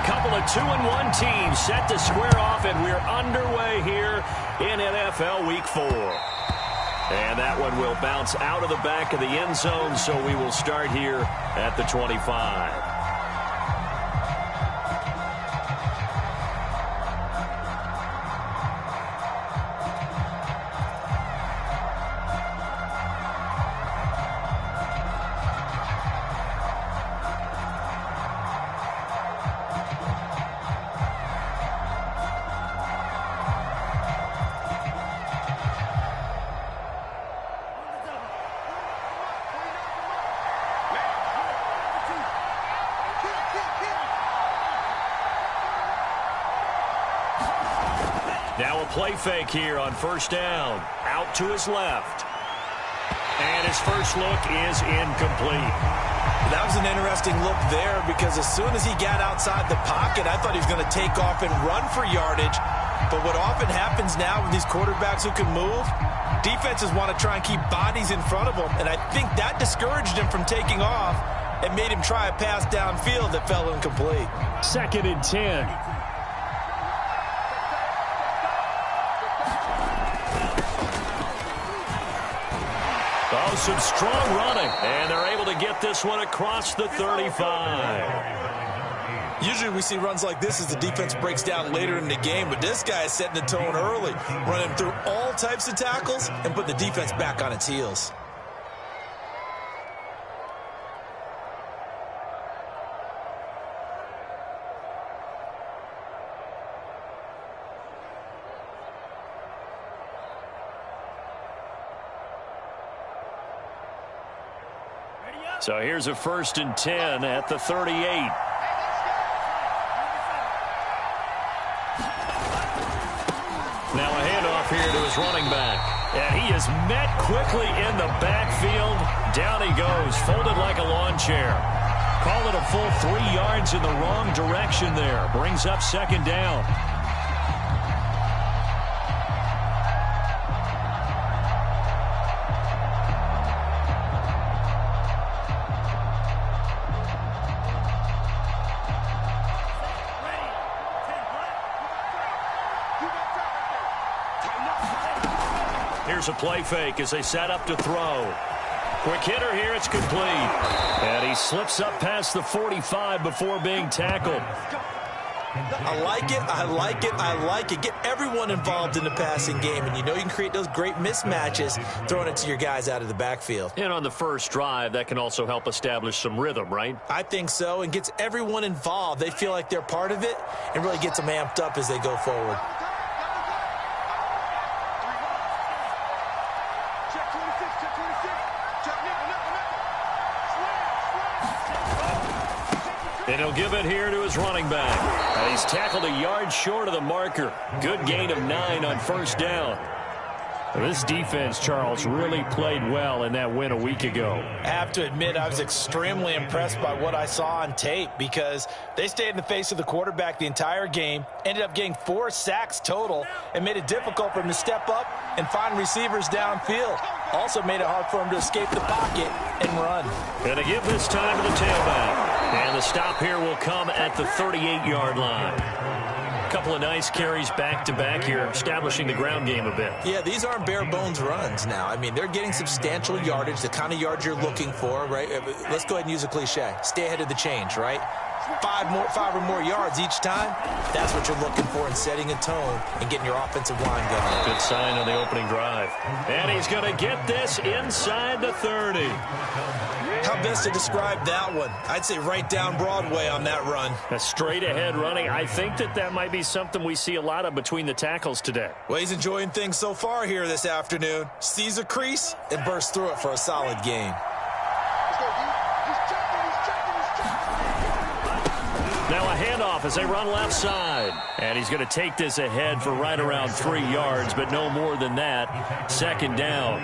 couple of 2-1 teams set to square off, and we're underway here in NFL Week 4. And that one will bounce out of the back of the end zone, so we will start here at the 25. Now a play fake here on first down. Out to his left. And his first look is incomplete. That was an interesting look there because as soon as he got outside the pocket, I thought he was going to take off and run for yardage. But what often happens now with these quarterbacks who can move, defenses want to try and keep bodies in front of them. And I think that discouraged him from taking off and made him try a pass downfield that fell incomplete. 2nd and 10. Oh, some strong running, and they're able to get this one across the 35. Usually we see runs like this as the defense breaks down later in the game, but this guy is setting the tone early, running through all types of tackles and put the defense back on its heels. So here's a 1st and 10 at the 38. Now a handoff here to his running back. And he is met quickly in the backfield. Down he goes, folded like a lawn chair. Call it a full 3 yards in the wrong direction there. Brings up 2nd down. Here's a play fake as they set up to throw. Quick hitter here, it's complete. And he slips up past the 45 before being tackled. I like it, I like it, I like it. Get everyone involved in the passing game, and you know you can create those great mismatches throwing it to your guys out of the backfield. And on the first drive, that can also help establish some rhythm, right? I think so, and gets everyone involved. They feel like they're part of it and really gets them amped up as they go forward. And he'll give it here to his running back. And he's tackled a yard short of the marker. Good gain of 9 on first down. This defense, Charles, really played well in that win a week ago. I have to admit, I was extremely impressed by what I saw on tape because they stayed in the face of the quarterback the entire game, ended up getting 4 sacks total, and made it difficult for him to step up and find receivers downfield. Also made it hard for him to escape the pocket and run. Going to give this time to the tailback. And the stop here will come at the 38-yard line. A couple of nice carries back-to-back here, establishing the ground game a bit. Yeah, these aren't bare-bones runs now. I mean, they're getting substantial yardage, the kind of yards you're looking for, right? Let's go ahead and use a cliche. Stay ahead of the change, right? 5 or more yards each time, that's what you're looking for in setting a tone and getting your offensive line going. Good sign on the opening drive. And he's going to get this inside the 30. How best to describe that one? I'd say right down Broadway on that run. A straight-ahead running. I think that might be something we see a lot of between the tackles today. Well, he's enjoying things so far here this afternoon. Sees a crease and bursts through it for a solid gain. Now a handoff as they run left side. And he's going to take this ahead for right around 3 yards, but no more than that. 2nd down.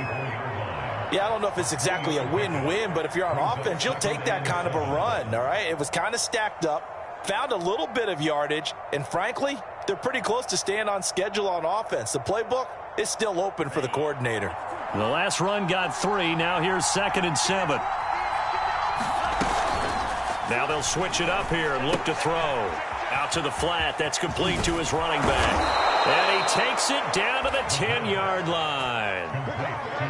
Yeah, I don't know if it's exactly a win-win, but if you're on offense, you'll take that kind of a run, all right? It was kind of stacked up, found a little bit of yardage, and frankly, they're pretty close to staying on schedule on offense. The playbook is still open for the coordinator. The last run got 3. Now here's 2nd and 7. Now they'll switch it up here and look to throw. Out to the flat. That's complete to his running back. And he takes it down to the 10-yard line.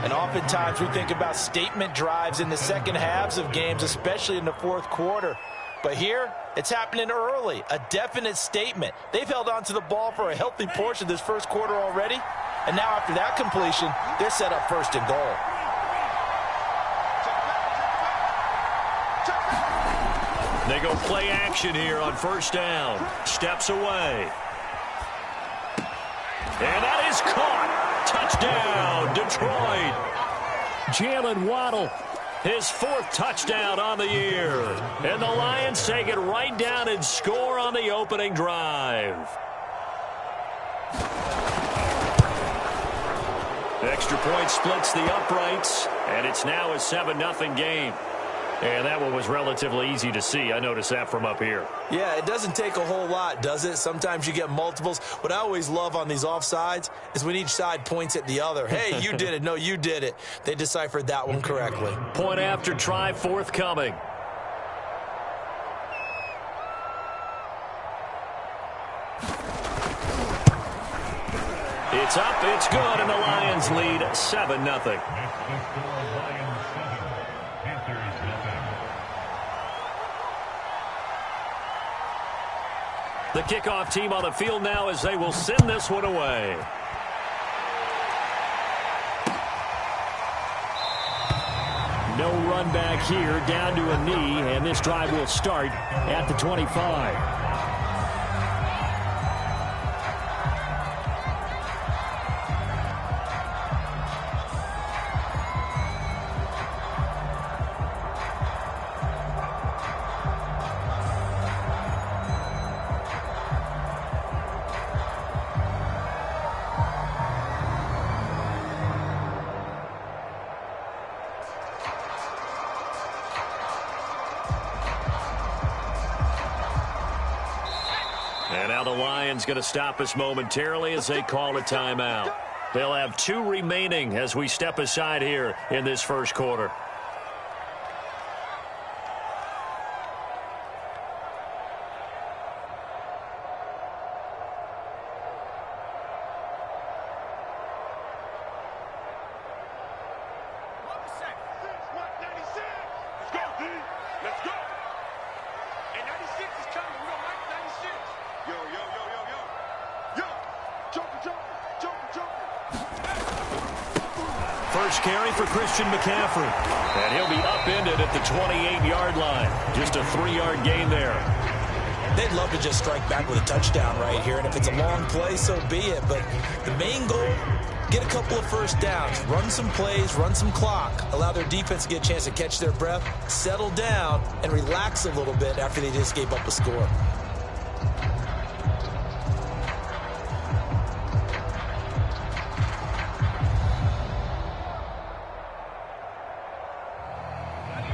And oftentimes we think about statement drives in the second halves of games, especially in the fourth quarter. But here, it's happening early, a definite statement. They've held on to the ball for a healthy portion of this first quarter already. And now after that completion, they're set up first and goal. They go play action here on first down. Steps away. And that is caught. Touchdown, Detroit. Jaylen Waddle, his fourth touchdown on the year. And the Lions take it right down and score on the opening drive. Extra point splits the uprights, and it's now a 7-0 game. And that one was relatively easy to see. I noticed that from up here. Yeah, it doesn't take a whole lot, does it? Sometimes you get multiples. What I always love on these offsides is when each side points at the other. Hey, you did it. No, you did it. They deciphered that one correctly. Point after try forthcoming. It's up, it's good, and the Lions lead 7-0. The kickoff team on the field now as they will send this one away. No run back here, down to a knee, and this drive will start at the 25. And now the Lions going to stop us momentarily as they call a timeout. They'll have 2 remaining as we step aside here in this first quarter. First carry for Christian McCaffrey. And he'll be upended at the 28-yard line. Just a 3-yard gain there. They'd love to just strike back with a touchdown right here. And if it's a long play, so be it. But the main goal, get a couple of first downs. Run some plays, run some clock. Allow their defense to get a chance to catch their breath, settle down, and relax a little bit after they just gave up a score.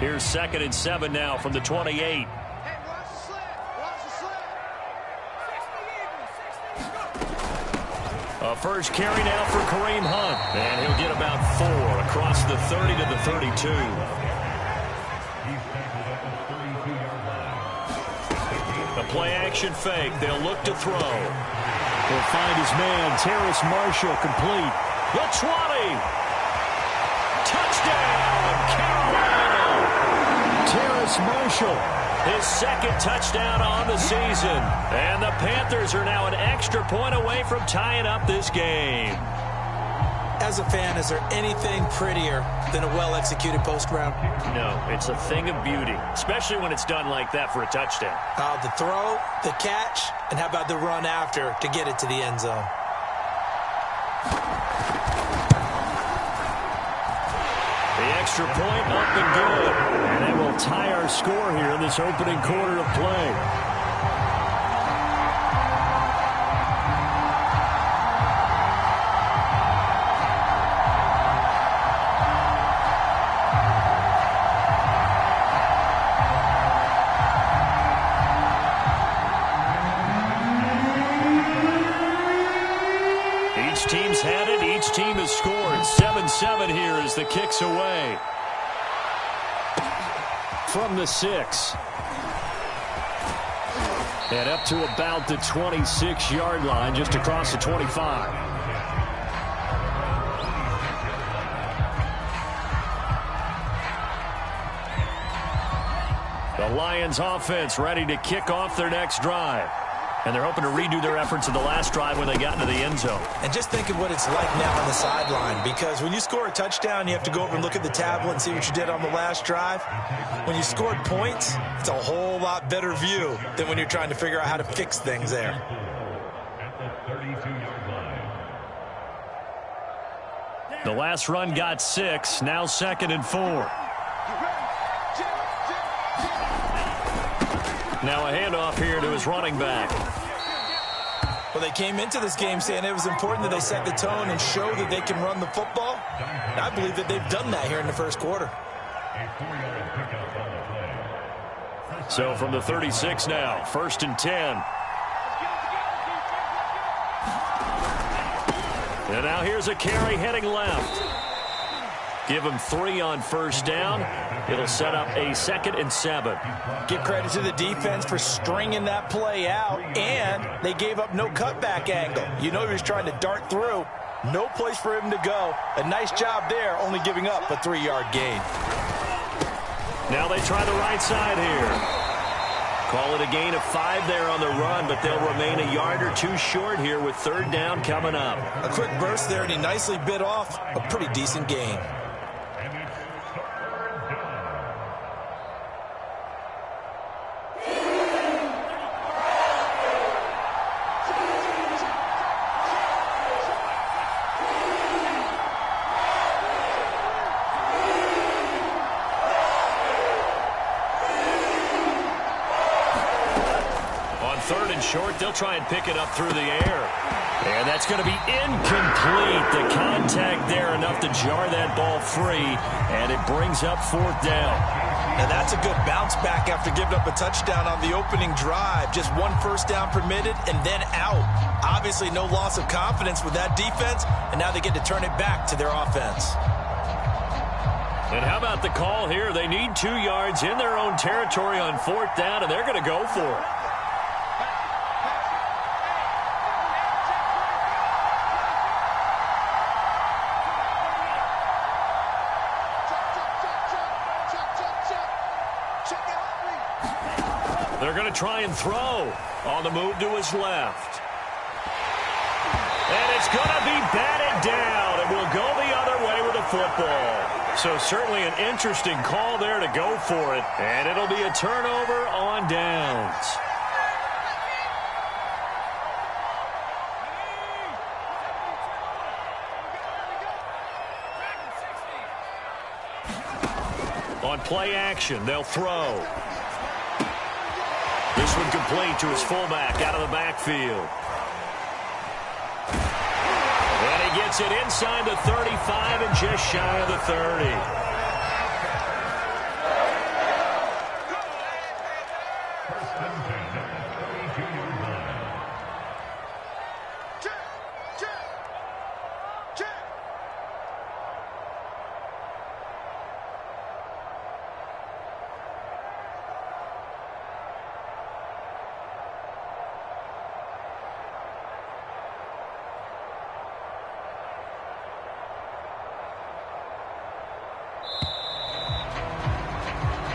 Here's 2nd and 7 now from the 28. A first carry now for Kareem Hunt. And he'll get about 4 across the 30 to the 32. A play-action fake. They'll look to throw. He'll find his man, Terrace Marshall, complete. The 20. Touchdown, Carolina. Terrace Marshall, his 2nd touchdown on the season. And the Panthers are now an extra point away from tying up this game. As a fan, is there anything prettier than a well-executed post route? No, it's a thing of beauty, especially when it's done like that for a touchdown. The throw, the catch, and how about the run after to get it to the end zone? The extra point up and good. And that will tie our score here in this opening quarter of play. Each team's had it. Each team has scored. 7-7 here as the kick's away. From the 6. And up to about the 26-yard line, just across the 25. The Lions offense ready to kick off their next drive. And they're hoping to redo their efforts in the last drive when they got into the end zone. And just think of what it's like now on the sideline, because when you score a touchdown, you have to go over and look at the tablet and see what you did on the last drive. When you scored points, it's a whole lot better view than when you're trying to figure out how to fix things there. The last run got 6, now 2nd and 4. Now a handoff here to his running back. Well, they came into this game saying it was important that they set the tone and show that they can run the football. And I believe that they've done that here in the first quarter. So from the 36 now, 1st and 10. And now here's a carry heading left. Give him 3 on 1st down. It'll set up a 2nd and 7. Give credit to the defense for stringing that play out, and they gave up no cutback angle. You know he was trying to dart through. No place for him to go. A nice job there, only giving up a 3-yard gain. Now they try the right side here. Call it a gain of 5 there on the run, but they'll remain a yard or 2 short here with 3rd down coming up. A quick burst there, and he nicely bit off a pretty decent gain. Short, they'll try and pick it up through the air. And that's going to be incomplete. The contact there enough to jar that ball free, and it brings up 4th down. Now that's a good bounce back after giving up a touchdown on the opening drive. Just 1 first down permitted and then out. Obviously no loss of confidence with that defense, and now they get to turn it back to their offense. And how about the call here? They need 2 yards in their own territory on 4th down, and they're going to go for it. They're going to try and throw on the move to his left. And it's going to be batted down, and we'll go the other way with the football. So certainly an interesting call there to go for it, and it'll be a turnover on downs. On play action, they'll throw. This one complete to his fullback out of the backfield. And he gets it inside the 35 and just shy of the 30.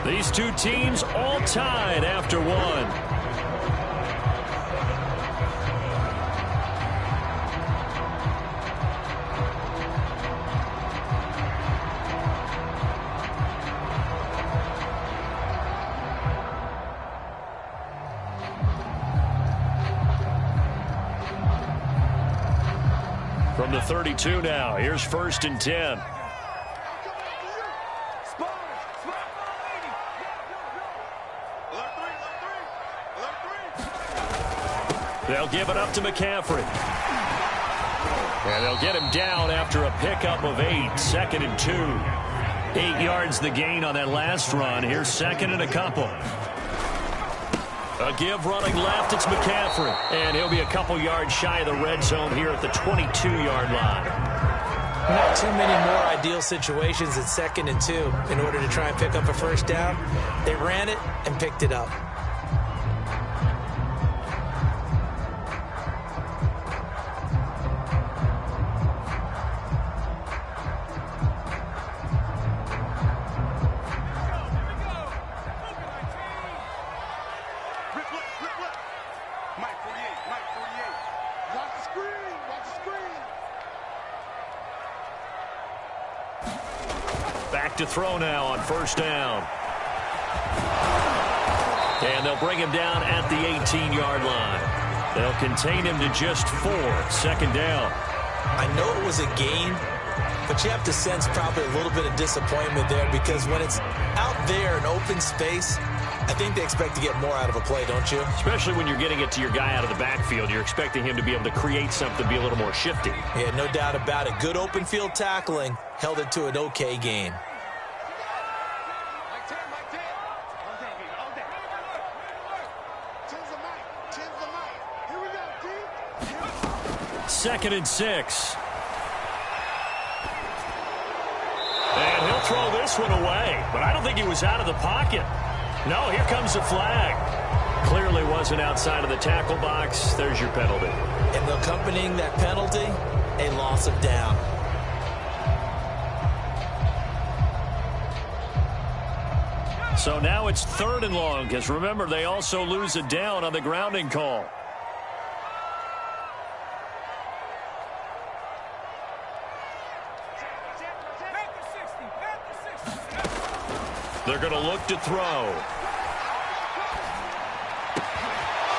These two teams all tied after 1. From the 32 now, here's 1st and 10. They'll give it up to McCaffrey. And they'll get him down after a pickup of 8, 2nd and 2. 8 yards the gain on that last run. Here's 2nd and a couple. A give running left, it's McCaffrey. And he'll be a couple yards shy of the red zone here at the 22-yard line. Not too many more ideal situations at 2nd and 2 in order to try and pick up a 1st down. They ran it and picked it up. Back to throw now on first down. And they'll bring him down at the 18-yard line. They'll contain him to just 4. Second down. I know it was a gain, but you have to sense probably a little bit of disappointment there because when it's out there in open space, I think they expect to get more out of a play, don't you? Especially when you're getting it to your guy out of the backfield. You're expecting him to be able to create something, be a little more shifty. Yeah, no doubt about it. Good open field tackling held it to an okay gain. Second and 6. And he'll throw this one away, but I don't think he was out of the pocket. No, here comes the flag. Clearly wasn't outside of the tackle box. There's your penalty. And accompanying that penalty, a loss of down. So now it's 3rd and long, because remember, they also lose a down on the grounding call. They're going to look to throw.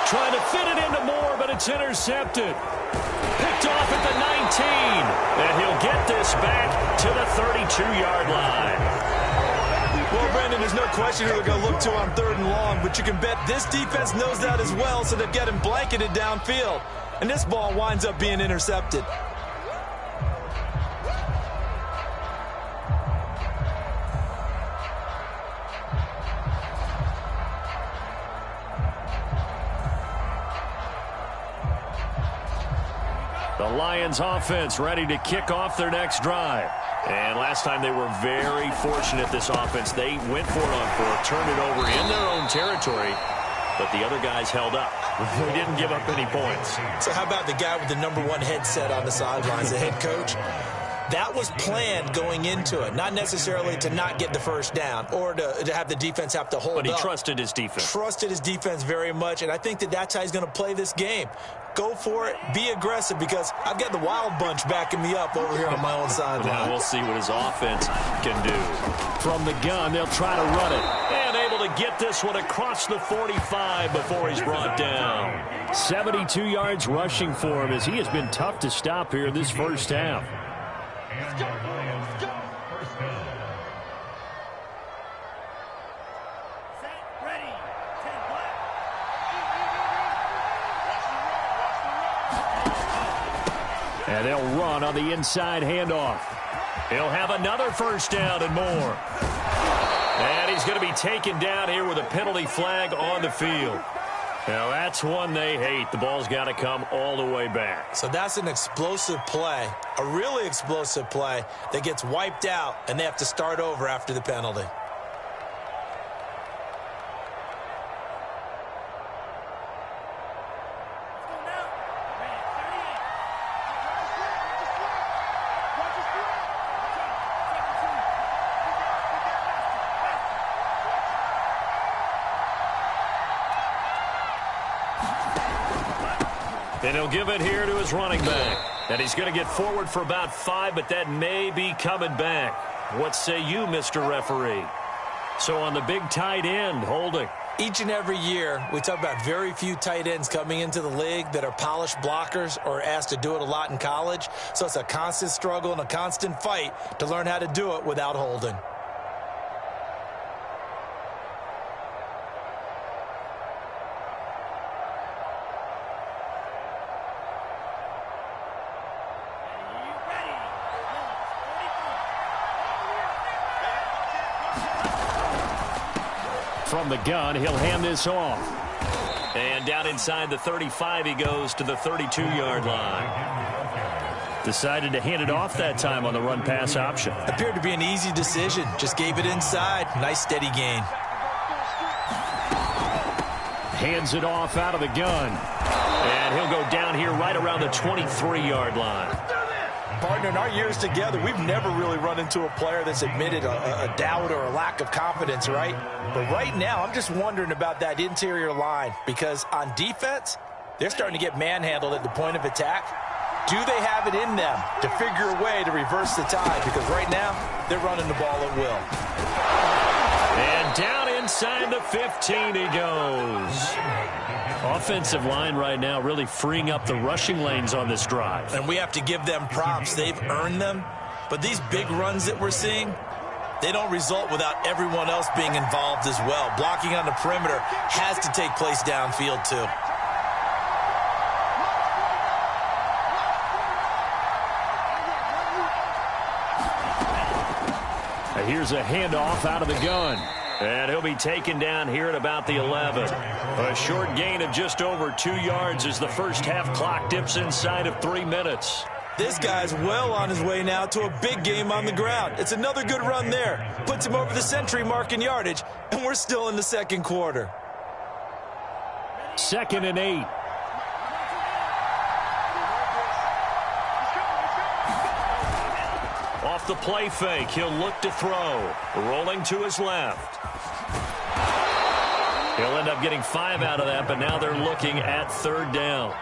Trying to fit it into Moore, but it's intercepted. Picked off at the 19. And he'll get this back to the 32-yard line. Well, Brandon, there's no question who they're going to look to on 3rd and long, but you can bet this defense knows that as well, so they've got him blanketed downfield. And this ball winds up being intercepted. The Lions offense ready to kick off their next drive. And last time they were very fortunate, this offense. They went for it on 4th, turned it over in their own territory, but the other guys held up. They didn't give up any points. So how about the guy with the #1 headset on the sidelines, the head coach? That was planned going into it, not necessarily to not get the first down or to have the defense have to hold up. But he trusted his defense. Trusted his defense very much, and I think that's how he's going to play this game. Go for it, be aggressive, because I've got the wild bunch backing me up over here on my own sideline. Now we'll see what his offense can do. From the gun, they'll try to run it. And able to get this one across the 45 before he's brought down. 72 yards rushing for him as he has been tough to stop here in this first half. Let's go. Let's go. Set, ready. 10 black. And they'll run on the inside handoff. He'll have another first down and more. And he's going to be taken down here with a penalty flag on the field. Now, that's one they hate. The ball's got to come all the way back. So that's an explosive play, a really explosive play that gets wiped out, and they have to start over after the penalty. And he'll give it here to his running back. And he's going to get forward for about 5, but that may be coming back. What say you, Mr. Referee? So on the big tight end, holding. Each and every year, we talk about very few tight ends coming into the league that are polished blockers or asked to do it a lot in college. So it's a constant struggle and a constant fight to learn how to do it without holding. From the gun, he'll hand this off. And down inside the 35, he goes to the 32-yard line. Decided to hand it off that time on the run-pass option. Appeared to be an easy decision. Just gave it inside. Nice, steady gain. Hands it off out of the gun. And he'll go down here right around the 23-yard line. Partner, in our years together, we've never really run into a player that's admitted a doubt or a lack of confidence, right? But right now, I'm just wondering about that interior line because on defense, they're starting to get manhandled at the point of attack. Do they have it in them to figure a way to reverse the tide? Because right now, they're running the ball at will. And down inside the 15 he goes. Offensive line right now really freeing up the rushing lanes on this drive. And we have to give them props. They've earned them. But these big runs that we're seeing, they don't result without everyone else being involved as well. Blocking on the perimeter has to take place downfield too. Here's a handoff out of the gun. And he'll be taken down here at about the 11. A short gain of just over 2 yards as the first half clock dips inside of 3 minutes. This guy's well on his way now to a big game on the ground. It's another good run there. Puts him over the century mark in yardage, and we're still in the second quarter. 2nd and 8. Off the play fake, he'll look to throw. Rolling to his left. He'll end up getting 5 out of that, but now they're looking at 3rd down.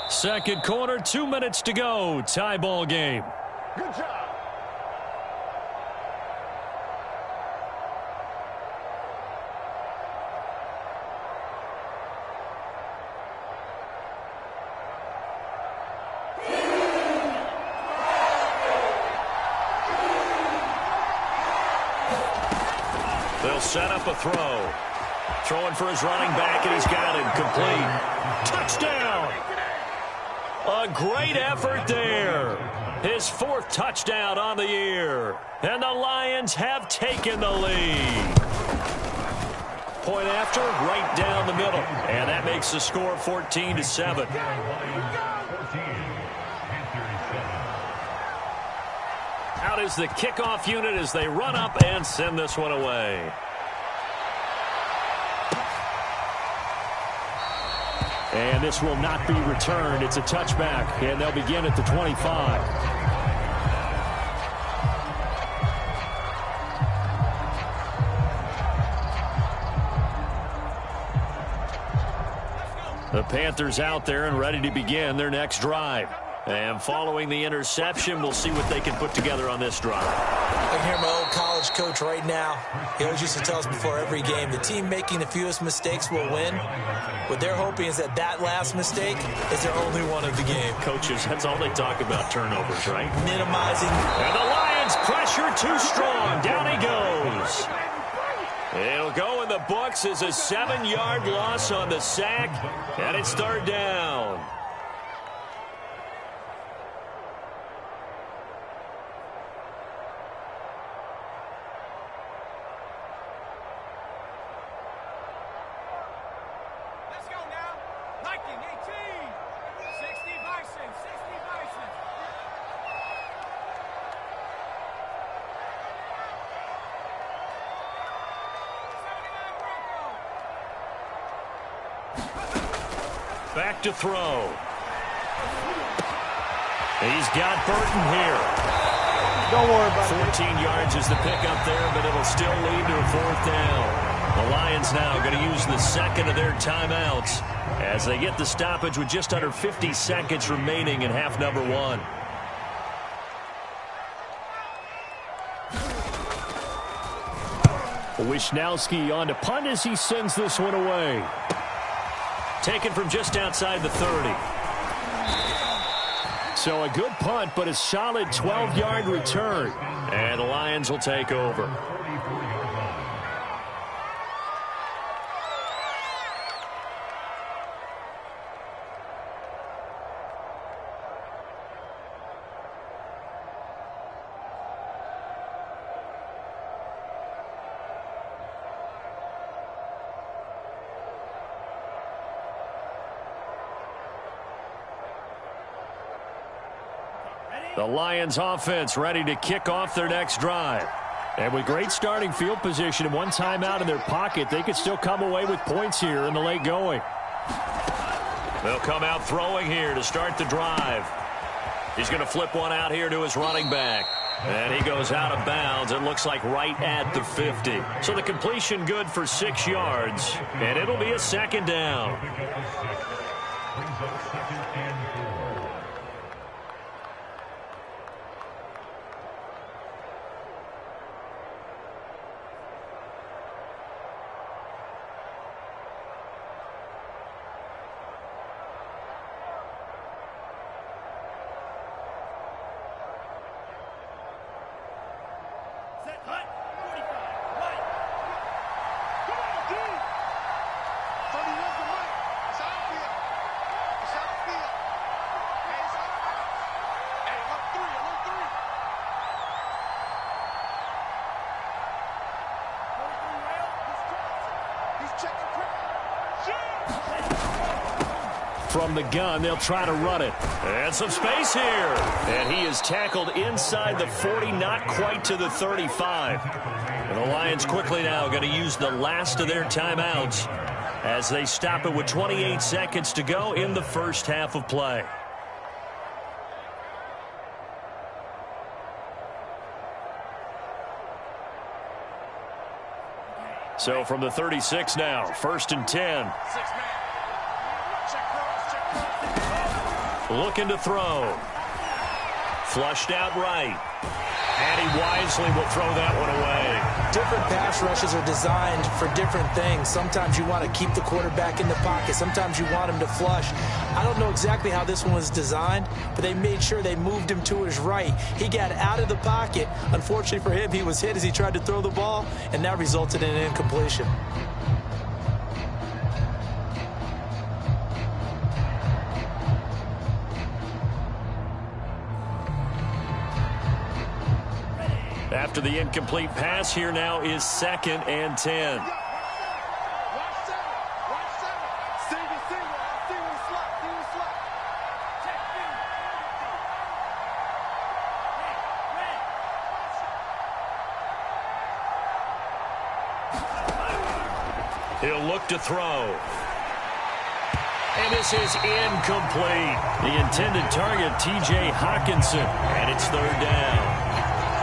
Second quarter, 2 minutes to go. Tie ball game. Good job. They'll set up a throw. Throwing for his running back, and he's got it. Complete. Touchdown. A great effort there. His 4th touchdown on the year. And the Lions have taken the lead. Point after, right down the middle. And that makes the score 14-7. Out is the kickoff unit as they run up and send this one away. And this will not be returned. It's a touchback, and they'll begin at the 25. The Panthers out there and ready to begin their next drive. And following the interception, we'll see what they can put together on this drive. I can hear my old college coach right now. He always used to tell us before every game, the team making the fewest mistakes will win. What they're hoping is that last mistake is their only one of the game. Coaches, that's all they talk about, turnovers, right? Minimizing. And the Lions pressure too strong. Down he goes. It'll go in the books as a 7-yard loss on the sack, and it's 3rd down. Back to throw. He's got Burton here. Don't worry about it. 14 yards is the pickup there, but it'll still lead to a 4th down. The Lions now going to use the second of their timeouts as they get the stoppage with just under 50 seconds remaining in half number 1. Wisnowski on to punt as he sends this one away. Taken from just outside the 30. So a good punt, but a solid 12-yard return. And the Lions will take over. The Lions offense ready to kick off their next drive. And with great starting field position and one timeout in their pocket, they could still come away with points here in the late going. They'll come out throwing here to start the drive. He's going to flip one out here to his running back. And he goes out of bounds. It looks like right at the 50. So the completion good for 6 yards. And it'll be a second down. From the gun, they'll try to run it. And some space here. And he is tackled inside the 40, not quite to the 35. And the Lions quickly now going to use the last of their timeouts as they stop it with 28 seconds to go in the first half of play. So from the 36 now, 1st and 10. Looking to throw. Flushed out right. And he wisely will throw that one away. Different pass rushes are designed for different things. Sometimes you want to keep the quarterback in the pocket. Sometimes you want him to flush. I don't know exactly how this one was designed, but they made sure they moved him to his right. He got out of the pocket. Unfortunately for him, he was hit as he tried to throw the ball, and that resulted in an incompletion. After the incomplete pass, here now is 2nd and 10. He'll look to throw. And this is incomplete. The intended target, T.J. Hawkinson, and it's 3rd down.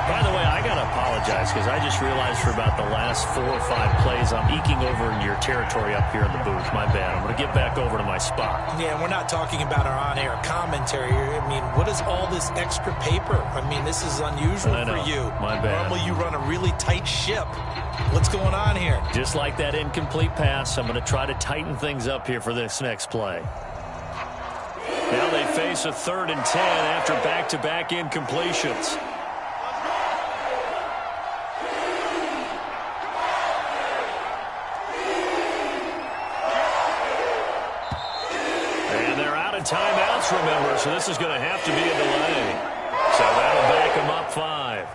By the way, I got to apologize because I just realized for about the last 4 or 5 plays I'm eking over in your territory up here in the booth. My bad. I'm going to get back over to my spot. Yeah, we're not talking about our on-air commentary. I mean, what is all this extra paper? I mean, this is unusual for you. My bad. Normally you run a really tight ship. What's going on here? Just like that incomplete pass, I'm going to try to tighten things up here for this next play. Now they face a 3rd and 10 after back-to-back incompletions. Timeouts, remember, so this is going to have to be a delay. So that'll back him up 5.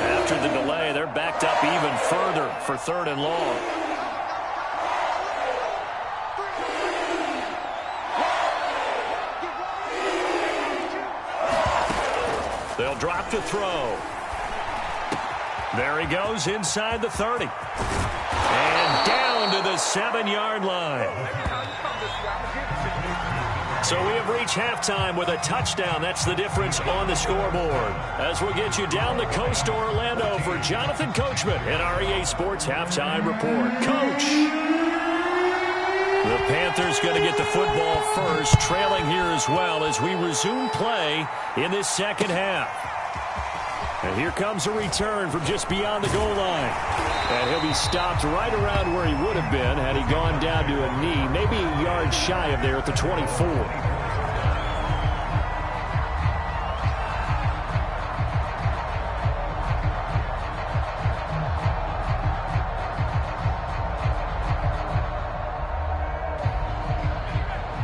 After the delay, they're backed up even further for 3rd and long. They'll drop to throw. There he goes inside the 30. And down to the 7-yard line. So we have reached halftime with a touchdown. That's the difference on the scoreboard. As we'll get you down the coast to Orlando for Jonathan Coachman in our EA Sports Halftime Report. Coach! The Panthers going to get the football first, trailing here as well as we resume play in this second half. And here comes a return from just beyond the goal line. And he'll be stopped right around where he would have been had he gone down to a knee, maybe a yard shy of there at the 24.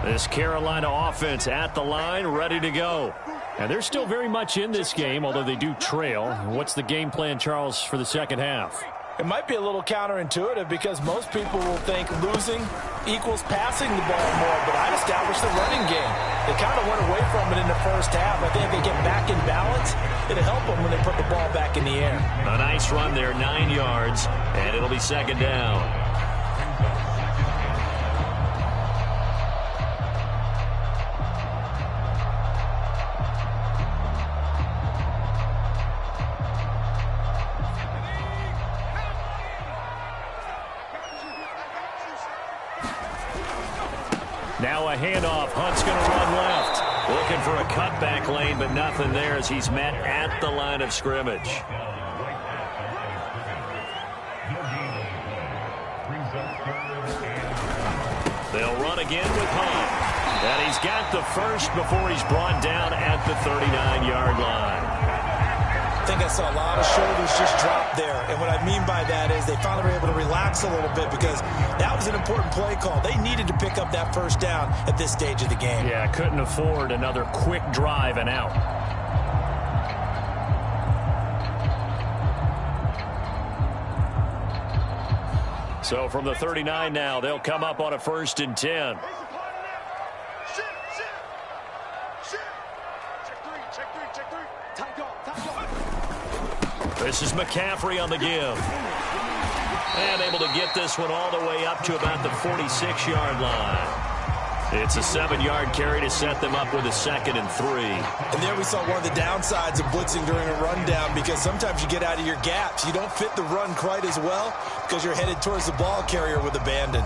This Carolina offense at the line, ready to go. And they're still very much in this game, although they do trail. What's the game plan, Charles, for the second half? It might be a little counterintuitive because most people will think losing equals passing the ball more, but I'd establish the running game. They kind of went away from it in the first half. I think if they get back in balance, it'll help them when they put the ball back in the air. A nice run there, 9 yards, and it'll be second down. Now a handoff. Hunt's going to run left. Looking for a cutback lane, but nothing there as he's met at the line of scrimmage. They'll run again with Hunt. And he's got the first before he's brought down at the 39-yard line. I think I saw a lot of shoulders just drop there. And what I mean by that is they finally were able to relax a little bit because that was an important play call. They needed to pick up that first down at this stage of the game. Yeah, couldn't afford another quick drive and out. So from the 39 now, they'll come up on a 1st and 10. This is McCaffrey on the give. And able to get this one all the way up to about the 46-yard line. It's a 7-yard carry to set them up with a 2nd and 3. And there we saw one of the downsides of blitzing during a rundown because sometimes you get out of your gaps. You don't fit the run quite as well because you're headed towards the ball carrier with abandon.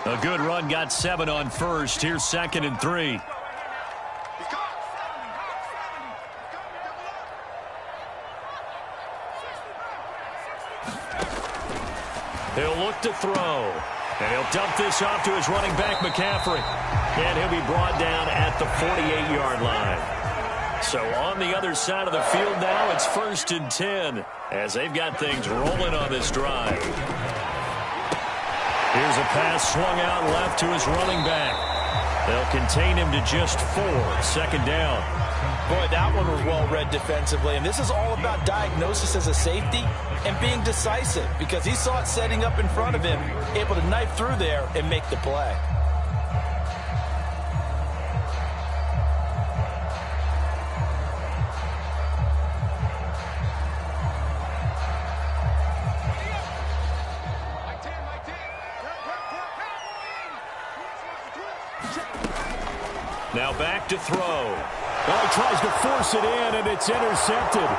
A good run, got 7 on 1st. Here's 2nd and 3. He'll look to throw. And he'll dump this off to his running back, McCaffrey. And he'll be brought down at the 48-yard line. So on the other side of the field now, it's 1st and 10 as they've got things rolling on this drive. Here's a pass swung out left to his running back. They'll contain him to just 4. 2nd down. Boy, that one was well read defensively. And this is all about diagnosis as a safety and being decisive because he saw it setting up in front of him, able to knife through there and make the play. Now back to throw. Oh, he tries to force it in, and it's intercepted.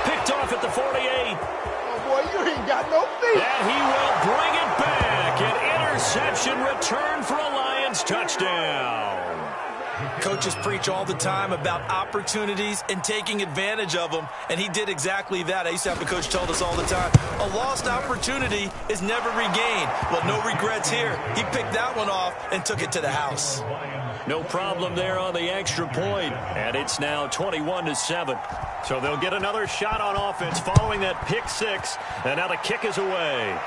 Picked off at the 48. Oh, boy, you ain't got no feet. And he will bring it back. An interception return for a Lions touchdown. Coaches preach all the time about opportunities and taking advantage of them, and he did exactly that. I used to have a coach told us all the time, a lost opportunity is never regained. Well, no regrets here. He picked that one off and took it to the house. No problem there on the extra point, and it's now 21-7. So they'll get another shot on offense following that pick 6, and now the kick is away.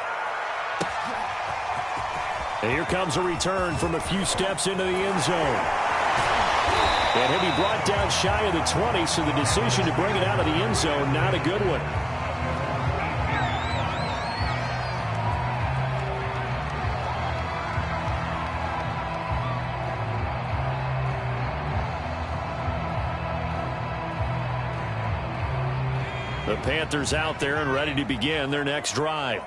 And here comes a return from a few steps into the end zone. And he'll be brought down shy of the 20, so the decision to bring it out of the end zone, not a good one. The Panthers out there and ready to begin their next drive.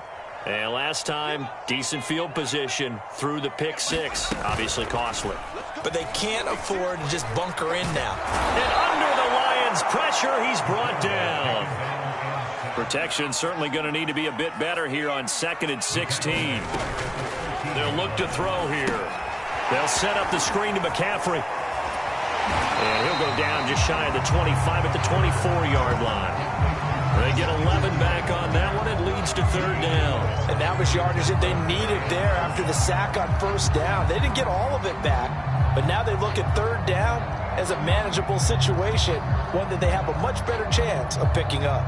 And last time, decent field position through the pick 6. Obviously costly. But they can't afford to just bunker in now. And under the Lions' pressure, he's brought down. Protection certainly going to need to be a bit better here on 2nd and 16. They'll look to throw here. They'll set up the screen to McCaffrey. And he'll go down just shy of the 25 at the 24-yard line. They get 11 back on that one. It leads to 3rd down. And that was yardage that they needed there after the sack on 1st down. They didn't get all of it back, but now they look at 3rd down as a manageable situation, one that they have a much better chance of picking up.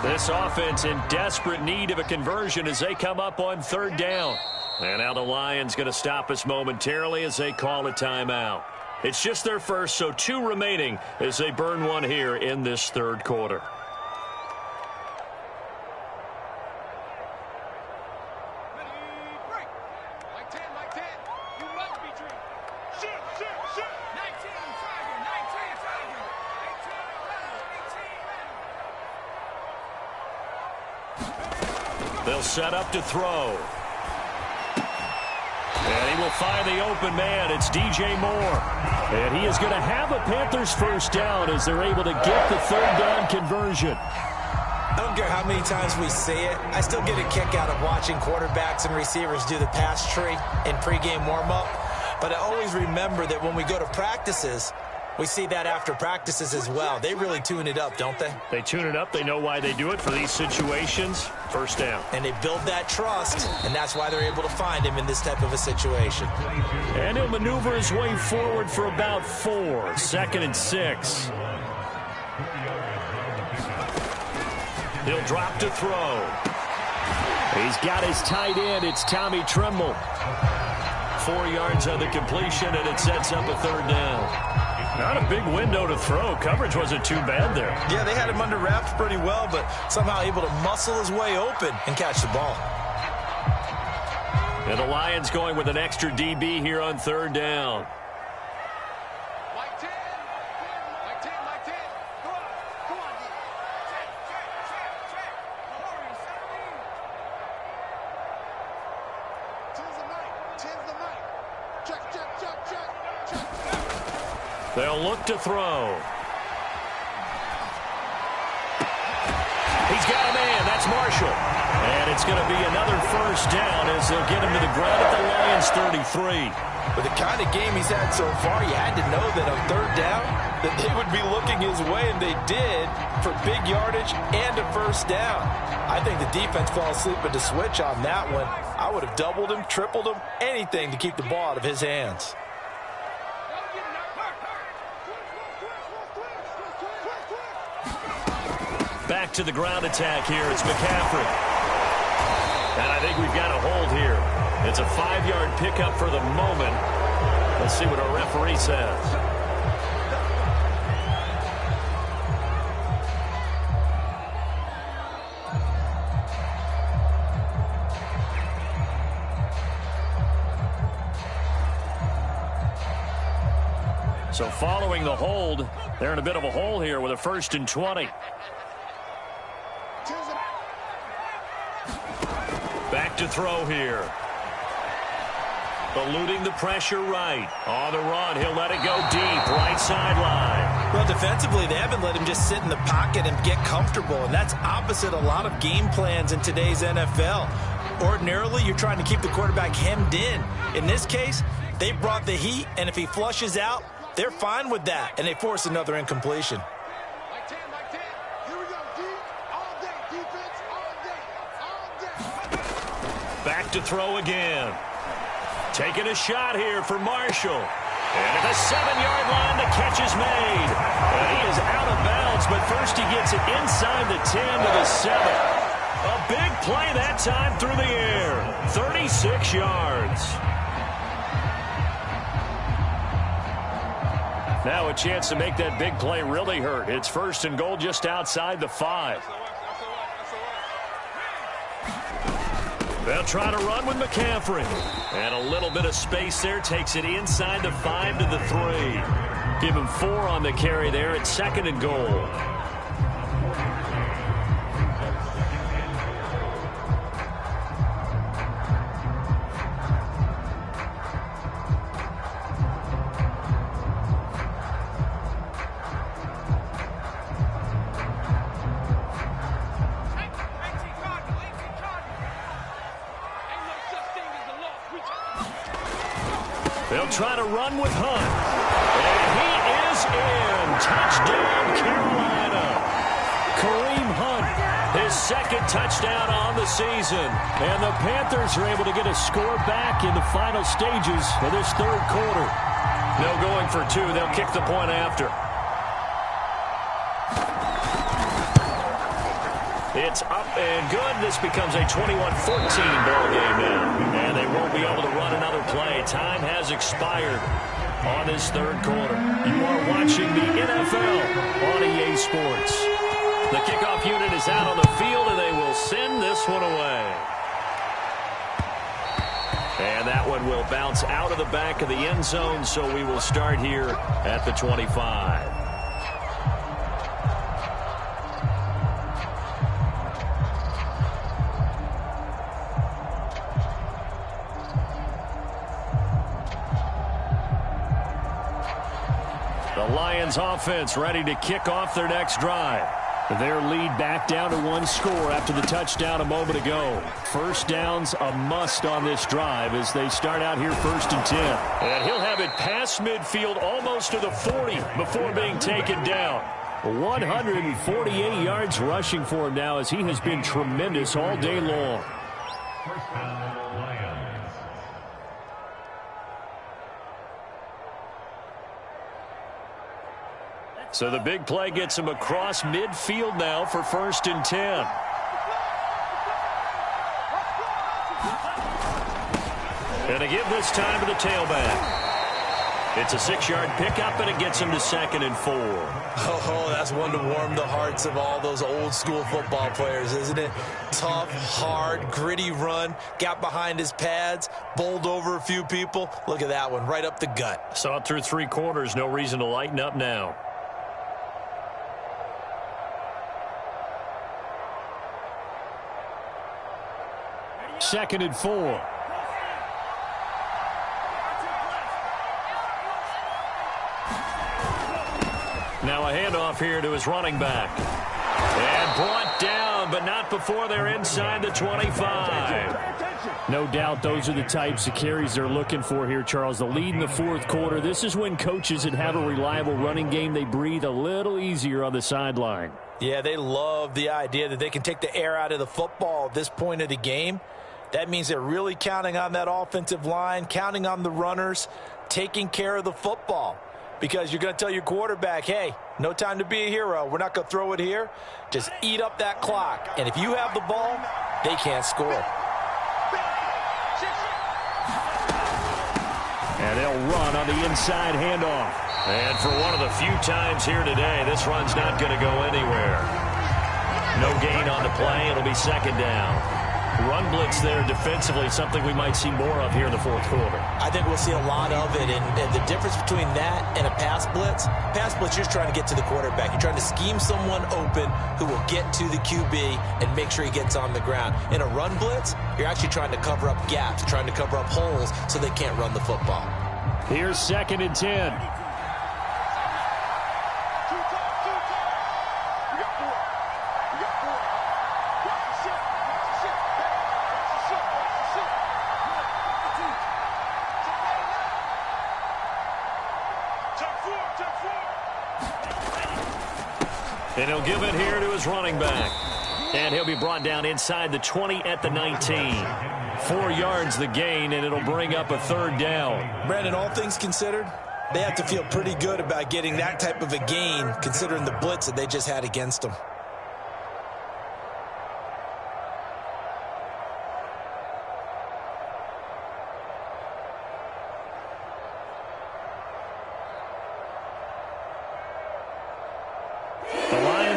This offense in desperate need of a conversion as they come up on third down. And now the Lions going to stop us momentarily as they call a timeout. It's just their first, so 2 remaining as they burn one here in this third quarter. They'll set up to throw. And he will find the open man. It's DJ Moore. And he is going to have a Panthers first down as they're able to get the third down conversion. I don't care how many times we say it. I still get a kick out of watching quarterbacks and receivers do the pass tree in pregame warm-up. But I always remember that when we go to practices, we see that after practices as well. They really tune it up, don't they? They tune it up. They know why they do it for these situations. First down. And they build that trust, and that's why they're able to find him in this type of a situation. And he'll maneuver his way forward for about 4. 2nd and 6. He'll drop to throw. He's got his tight end. It's Tommy Tremble. 4 yards on the completion, and it sets up a third down. Not a big window to throw. Coverage wasn't too bad there. Yeah, they had him under wraps pretty well, but somehow able to muscle his way open and catch the ball. And the Lions going with an extra DB here on third down. They'll look to throw. He's got a man. That's Marshall. And it's going to be another first down as they'll get him to the ground at the Lions 33. With the kind of game he's had so far, you had to know that on third down that they would be looking his way, and they did for big yardage and a first down. I think the defense fell asleep at the switch on that one. I would have doubled him, tripled him, anything to keep the ball out of his hands. Back to the ground attack here. It's McCaffrey. And I think we've got a hold here. It's a 5-yard pickup for the moment. Let's see what our referee says. So following the hold, they're in a bit of a hole here with a 1st and 20. Back to throw here. Eluding the pressure right. On the run, he'll let it go deep. Right sideline. Well, defensively, they haven't let him just sit in the pocket and get comfortable, and that's opposite a lot of game plans in today's NFL. Ordinarily, you're trying to keep the quarterback hemmed in. In this case, they brought the heat, and if he flushes out, they're fine with that, and they force another incompletion. Back to throw again. Taking a shot here for Marshall. And at the 7-yard line, the catch is made. And he is out of bounds, but first he gets it inside the 10 to the 7. A big play that time through the air. 36 yards. Now a chance to make that big play really hurt. It's 1st and goal just outside the 5. They'll try to run with McCaffrey. And a little bit of space there. Takes it inside the 5 to the 3. Give him 4 on the carry there at 2nd and goal. They'll try to run with Hunt. And he is in. Touchdown, Carolina. Kareem Hunt, his 2nd touchdown on the season. And the Panthers are able to get a score back in the final stages of this third quarter. No going for 2. They'll kick the point after. It's up and good. This becomes a 21-14 ball game now. And they won't be able to run another play. Time has expired on this third quarter. You are watching the NFL on EA Sports. The kickoff unit is out on the field, and they will send this one away. And that one will bounce out of the back of the end zone, so we will start here at the 25. The Lions offense ready to kick off their next drive. Their lead back down to one score after the touchdown a moment ago. First down's a must on this drive as they start out here 1st and 10. And he'll have it past midfield almost to the 40 before being taken down. 148 yards rushing for him now as he has been tremendous all day long. So the big play gets him across midfield now for 1st and 10. And to give this time to the tailback. It's a 6-yard pickup, and it gets him to 2nd and 4. Oh, that's one to warm the hearts of all those old-school football players, isn't it? Tough, hard, gritty run. Got behind his pads, bowled over a few people. Look at that one, right up the gut. Saw it through 3 quarters. No reason to lighten up now. Second and 4. Now a handoff here to his running back. And brought down, but not before they're inside the 25. No doubt those are the types of carries they're looking for here, Charles. The lead in the 4th quarter. This is when coaches that have a reliable running game, they breathe a little easier on the sideline. Yeah, they love the idea that they can take the air out of the football at this point of the game. That means they're really counting on that offensive line, counting on the runners, taking care of the football. Because you're going to tell your quarterback, hey, no time to be a hero. We're not going to throw it here. Just eat up that clock. And if you have the ball, they can't score. And they'll run on the inside handoff. And for one of the few times here today, this run's not going to go anywhere. No gain on the play. It'll be 2nd down. Run blitz there defensively, something we might see more of here in the 4th quarter. I think we'll see a lot of it, and the difference between that and a pass blitz, you're just trying to get to the quarterback. You're trying to scheme someone open who will get to the QB and make sure he gets on the ground. In a run blitz, you're actually trying to cover up gaps, trying to cover up holes so they can't run the football. Here's 2nd and 10. And he'll give it here to his running back. And he'll be brought down inside the 20 at the 19. 4 yards the gain, and it'll bring up a 3rd down. Brandon, all things considered, they have to feel pretty good about getting that type of a gain, considering the blitz that they just had against them.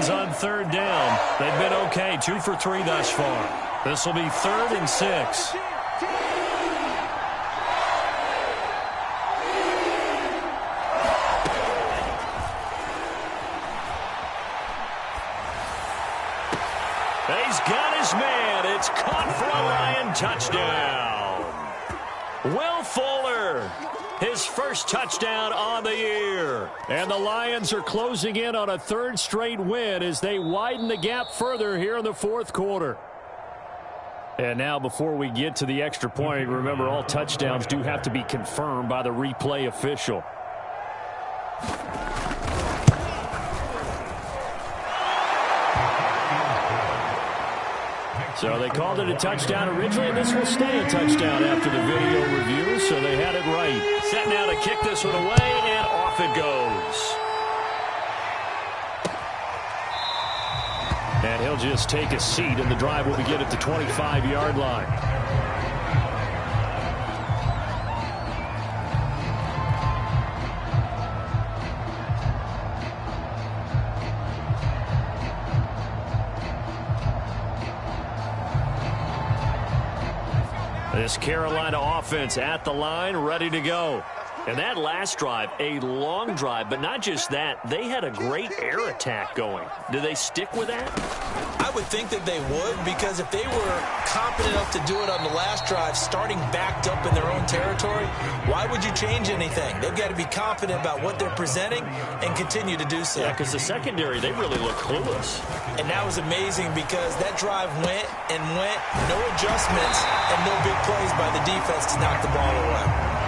On 3rd down, they've been okay, 2 for 3 thus far. This will be 3rd and 6. He's got his man. It's caught for a Lion touchdown. Will Fuller, his first touchdown on the year. And the Lions are closing in on a 3rd straight win as they widen the gap further here in the 4th quarter. And now before we get to the extra point, remember all touchdowns do have to be confirmed by the replay official. So they called it a touchdown originally, and this will stay a touchdown after the video review, so they had it right. Set now to kick this one away, and off it goes. And he'll they'll just take a seat, and the drive will begin at the 25-yard line. This Carolina offense at the line, ready to go. And that last drive, a long drive, but not just that. They had a great air attack going. Do they stick with that? I would think that they would, because if they were confident enough to do it on the last drive, starting backed up in their own territory, why would you change anything? They've got to be confident about what they're presenting and continue to do so. Yeah, because the secondary, they really look clueless. And that was amazing because that drive went and went, no adjustments and no big plays by the defense to knock the ball away.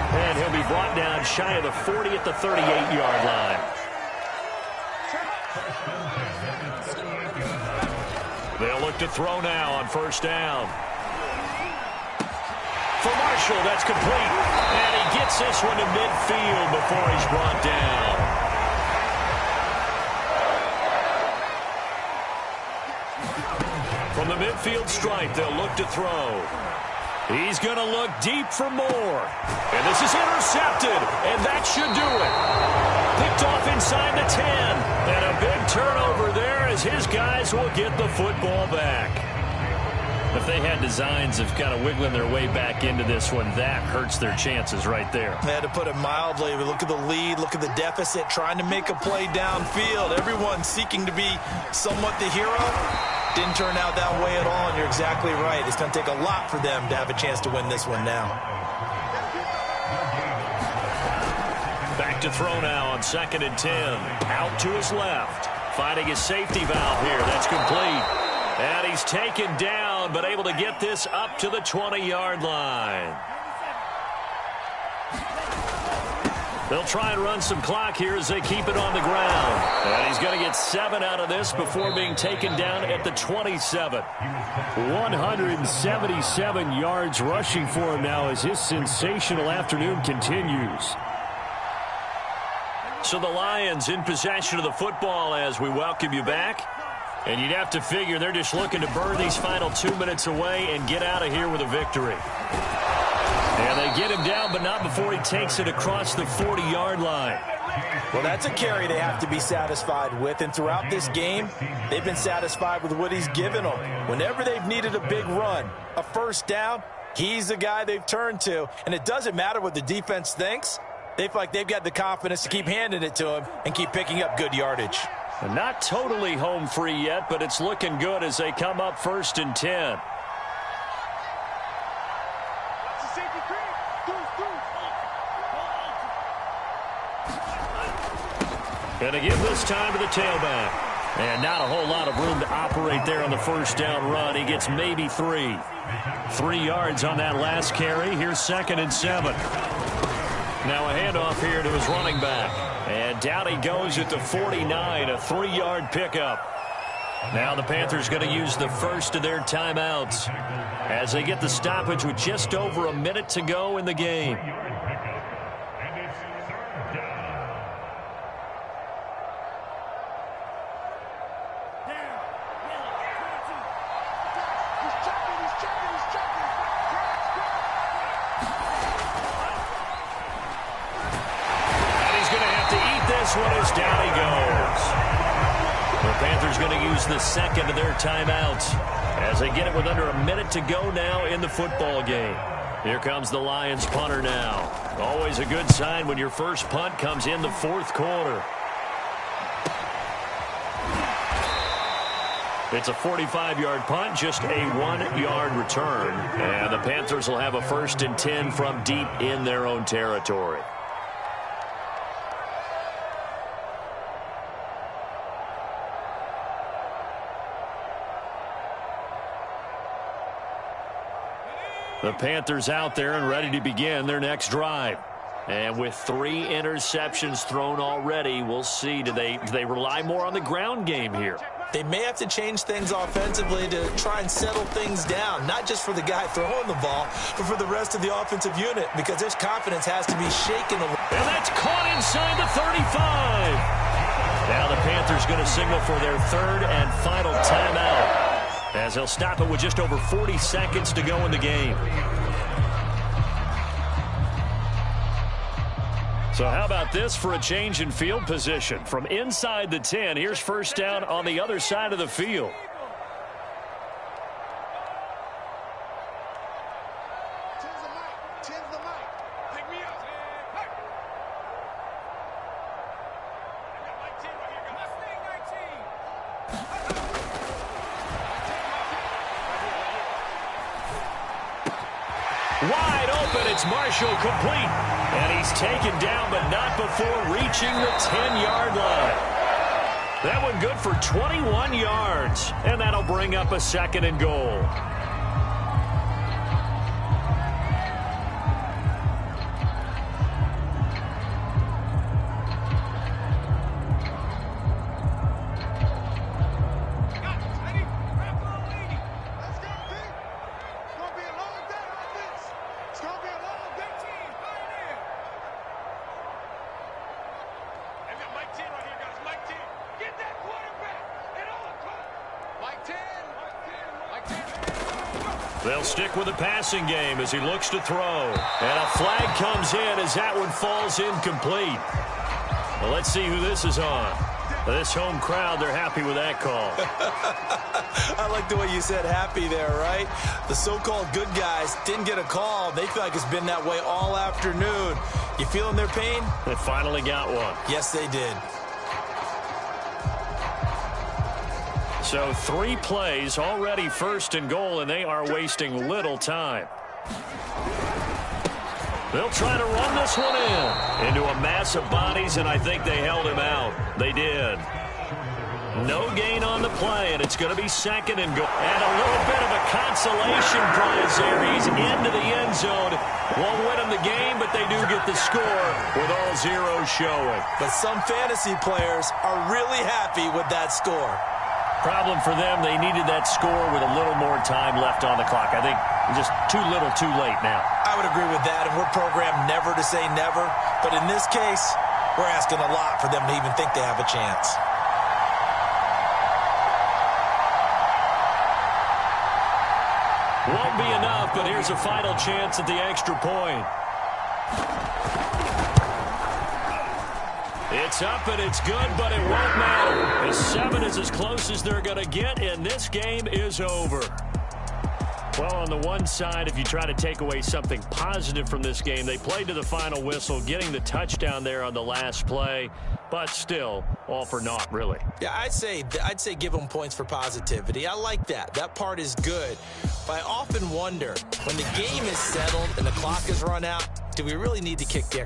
And he'll be brought down shy of the 40 at the 38-yard line. They'll look to throw now on first down. For Marshall, that's complete. And he gets this one to midfield before he's brought down. From the midfield stripe, they'll look to throw. He's going to look deep for more. And this is intercepted, and that should do it. Picked off inside the 10. And a big turnover there as his guys will get the football back. If they had designs of kind of wiggling their way back into this one, that hurts their chances right there. They had to put it mildly. Look at the lead, look at the deficit, trying to make a play downfield. Everyone seeking to be somewhat the hero. Didn't turn out that way at all, and you're exactly right. It's going to take a lot for them to have a chance to win this one now. Back to throw now on 2nd and 10. Out to his left. Finding his safety valve here. That's complete. And he's taken down, but able to get this up to the 20-yard line. They'll try and run some clock here as they keep it on the ground. And he's going to get 7 out of this before being taken down at the 27. 177 yards rushing for him now as his sensational afternoon continues. So the Lions in possession of the football as we welcome you back. And you'd have to figure they're just looking to burn these final 2 minutes away and get out of here with a victory. And they get him down, but not before he takes it across the 40-yard line. Well, that's a carry they have to be satisfied with. And throughout this game, they've been satisfied with what he's given them. Whenever they've needed a big run, a first down, he's the guy they've turned to. And it doesn't matter what the defense thinks. They feel like they've got the confidence to keep handing it to him and keep picking up good yardage. Not totally home free yet, but it's looking good as they come up 1st and 10. And to give this time to the tailback. And not a whole lot of room to operate there on the first down run. He gets maybe 3. 3 yards on that last carry. Here's 2nd and 7. Now a handoff here to his running back. And down he goes at the 49, a 3-yard pickup. Now the Panthers going to use the first of their timeouts as they get the stoppage with just over a minute to go in the game. One is down he goes. The Panthers going to use the second of their timeouts as they get it with under a minute to go now in the football game. Here comes the Lions punter now. Always a good sign when your first punt comes in the 4th quarter. It's a 45-yard punt, just a 1-yard return. And the Panthers will have a 1st and 10 from deep in their own territory. The Panthers out there and ready to begin their next drive. And with 3 interceptions thrown already, we'll see. Do they rely more on the ground game here? They may have to change things offensively to try and settle things down, not just for the guy throwing the ball, but for the rest of the offensive unit, because their confidence has to be shaken a little. And that's caught inside the 35. Now the Panthers going to signal for their third and final timeout, as they'll stop it with just over 40 seconds to go in the game. So how about this for a change in field position? From inside the 10, here's first down on the other side of the field. Wide open, it's Marshall, complete. And he's taken down, but not before reaching the 10-yard line. That one good for 21 yards, and that'll bring up a second and goal. They'll stick with the passing game as he looks to throw. And a flag comes in as that one falls incomplete. Well, let's see who this is on. This home crowd, they're happy with that call. I like the way you said happy there, right? The so-called good guys didn't get a call. They feel like it's been that way all afternoon. You feeling their pain? They finally got one. Yes, they did. So 3 plays, already first and goal, and they are wasting little time. They'll try to run this one into a mass of bodies, and I think they held him out. They did. No gain on the play, and it's going to be second and goal. And a little bit of a consolation prize there. He's into the end zone. Won't win them the game, but they do get the score with all zeros showing. But some fantasy players are really happy with that score. Problem for them, they needed that score with a little more time left on the clock. I think just too little, too late now. I would agree with that, and we're programmed never to say never. But in this case, we're asking a lot for them to even think they have a chance. Won't be enough, but here's a final chance at the extra point. It's up and it's good, but it won't matter. The 7 is as close as they're going to get, and this game is over. Well, on the one side, if you try to take away something positive from this game, they played to the final whistle, getting the touchdown there on the last play, but still, all for naught, really. Yeah, I'd say give them points for positivity. I like that. That part is good. But I often wonder, when the game is settled and the clock is run out, do we really need to kick the